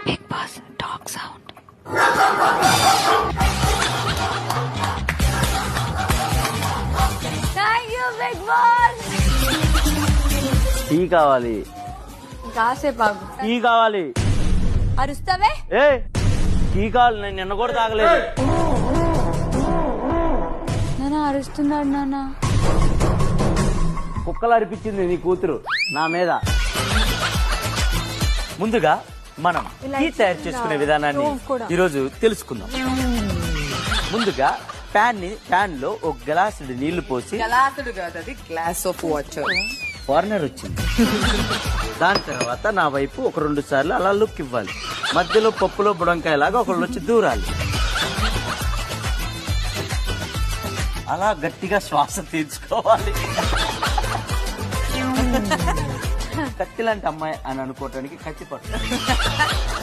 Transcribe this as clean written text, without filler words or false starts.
Big Boss dog sound. Thank you Bigg Boss. Tea కావాలి, కాసేపు ఆగు. టీ కావాలి. అరుస్తావే? ఏ టీ కావాలి, నేను నిన్న కూడా తాగలేదు. నాన్న అరుస్తున్నాడు నాన్న. కుక్కలు అరిపించింది నీ కూతురు నా మీద. ముందుగా మనం టీ తయారు చేసుకునే విధానాన్ని ఈరోజు తెలుసుకుందాం. ముందుగా ప్యాన్ లో ఒక గ్లాసుడు నీళ్లు పోసి, గ్లాసుడు కాదు అది గ్లాస్ ఆఫ్ వాటర్. ఫారినర్ వచ్చింది. దాని తర్వాత నా వైపు ఒక 2 సార్లు అలా లుక్ ఇవ్వాలి. మధ్యలో పప్పులో బుడంకాయలాగా ఒకళ్ళు వచ్చి దూరాలి. అలా గట్టిగా శ్వాస తీర్చుకోవాలి. కత్తి లాంటి అమ్మాయి అని అనుకోవటానికి కత్తి పట్టు.